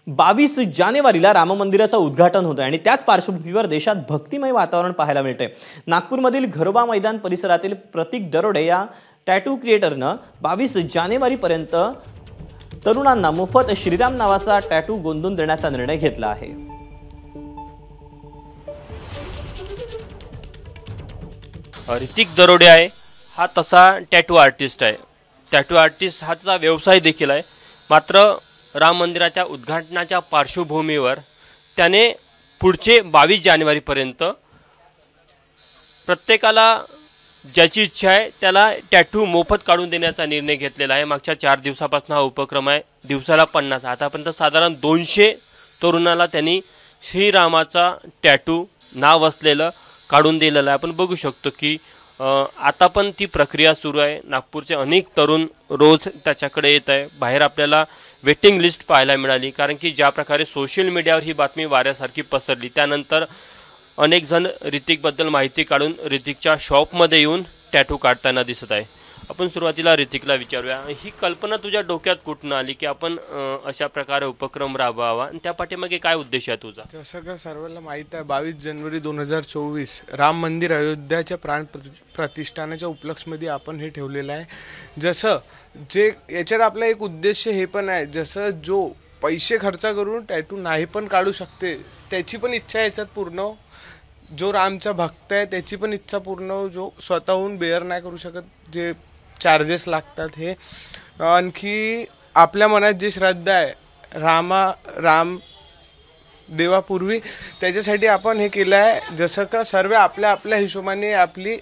22 जानेवारीला राम मंदिराचं उद्घाटन होतं आणि त्याच पार्श्वभूमीवर देशात भक्तिमय वातावरण पाहायला मिळते। नागपूरमधील घरोबा मैदान परिसरातील प्रतीक दरोडे या टॅटू क्रिएटरनं 22 जानेवारीपर्यंत तरुणांना मोफत श्रीराम नावाचा टॅटू गोंदून देण्याचा निर्णय घेतला आहे। ऋतिक दरोडे आहे हा तसा टॅटू आर्टिस्ट आहे। टॅटू आर्टिस्ट हा त्याचा व्यवसाय देखील आहे। मात्र राम मंदिराच्या उद्घाटनाच्या पार्श्वभूमीवर त्याने पुढचे 22 जानेवारीपर्यंत प्रत्येकाला ज्याची इच्छा आहे त्याला टॅटू मोफत काढून देण्याचा निर्णय घेतलेला आहे। मागच्या 4 दिवसापासून हा उपक्रम आहे। दिवसाला 50 आतापर्यंत साधारण 200 तरुणाला त्यांनी श्रीरामाचा टॅटू नाव असलेलं काढून दिलेलं आहे। आपण बघू शकतो की आता पण ती प्रक्रिया सुरू आहे। नागपूरचे अनेक तरुण रोज त्याच्याकडे येत आहे। बाहेर आपल्याला वेटिंग लिस्ट पाहायला मिळाली, कारण की ज्या प्रकारे सोशल मीडियावर ही बातमी वाऱ्यासारखी पसरली त्यानंतर अनेक जण ऋतिकबद्दल माहिती काढून ऋतिकच्या शॉपमध्ये येऊन टॅटू काढताना दिसत आहे। आपण सुरुवातीला ऋतिकला विचारूया, ही कल्पना तुझ्या डोक्यात कुठून आली की आपण अशा प्रकारे उपक्रम राबवावा आणि त्या पाठीमागे काय उद्देश आहे तुझा? जसं का सर्वांना माहीत आहे 22 जानेवारी 2024 राम मंदिर अयोध्याच्या प्राण प्रतिष्ठानाच्या उपलक्षमध्ये आपण हे ठेवलेलं आहे। जसं जे याच्यात आपला एक उद्देश हे पण आहे, जसं जो पैसे खर्च करून टॅटू नाही पण काढू शकते त्याची पण इच्छा याच्यात पूर्ण, जो रामचा भक्त आहे त्याची पण इच्छा पूर्ण, जो स्वतःहून बेअर नाही करू शकत जे चार्जेस लागतात हे। आणखी आपल्या मनात जी श्रद्धा आहे राम देवापूर्वी त्याच्यासाठी आपण हे केलं आहे। जसं का सर्व आपल्या आपल्या हिशोबाने आपली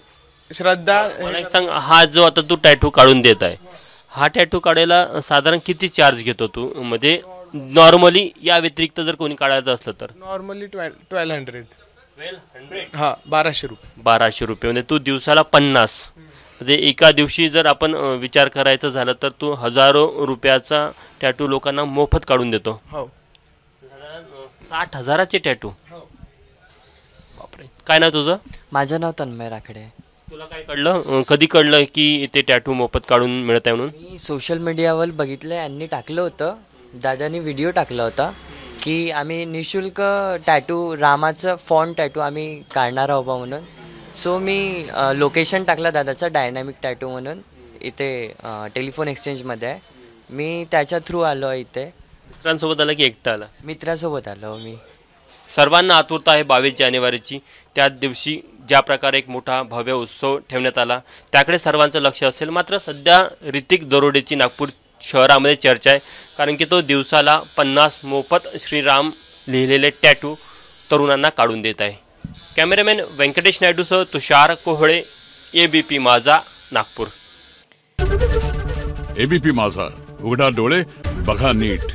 श्रद्धा। मला एक सांग, हा जो आता तू टॅटू काढून देत आहे हा टॅटू काढायला साधारण किती चार्ज घेतो तू? म्हणजे नॉर्मली या व्यतिरिक्त जर कोणी काढायचं असलं तर? नॉर्मली 1200 हां 1200 रुपये। 1200 रुपये म्हणजे तू दिवसाला 50, म्हणजे एका दिवशी जर आपण विचार करायचं झालं तर तू हजारो रुपयाचा टॅटू लोकांना मोफत काढून देतो। हो, 60,000चे टॅटू। बापरे, काय नाव तुझं? माझं नाव तन्मय राखडे। तुला काय कळलं, कधी कळलं की ते टॅटू मोफत काढून मिळत आहे म्हणून? मी सोशल मीडियावर बघितलं, यांनी टाकलं होतं, दादानी व्हिडिओ टाकला होता की आम्ही निशुल्क टॅटू रामाचं फॉन्ट टॅटू आम्ही काढणार आहोत म्हणून। सो मी लोकेशन टाकला दादाचा डायनॅमिक टॅटू म्हणून, इथे टेलिफोन एक्सचेंजमध्ये आहे। मी त्याच्या थ्रू आलो आहे इथे। मित्रांसोबत आला की एकटा आला? मित्रासोबत आलो मी। सर्वांना आतुरता आहे 22 जानेवारीची। त्याच दिवशी ज्या प्रकारे एक मोठा भव्य उत्सव ठेवण्यात आला त्याकडे सर्वांचं लक्ष असेल। मात्र सध्या ऋतिक दरोडेची नागपूर शहरामध्ये चर्चा आहे, कारण की तो दिवसाला 50 मोफत श्रीराम लिहिलेले टॅटू तरुणांना काढून देत आहे। कॅमेरामॅन व्यंकटेश नायडूसह तुषार कोहळे, एबीपी माझा, नागपूर। एबीपी माझा, उघडा डोळे बघा नीट।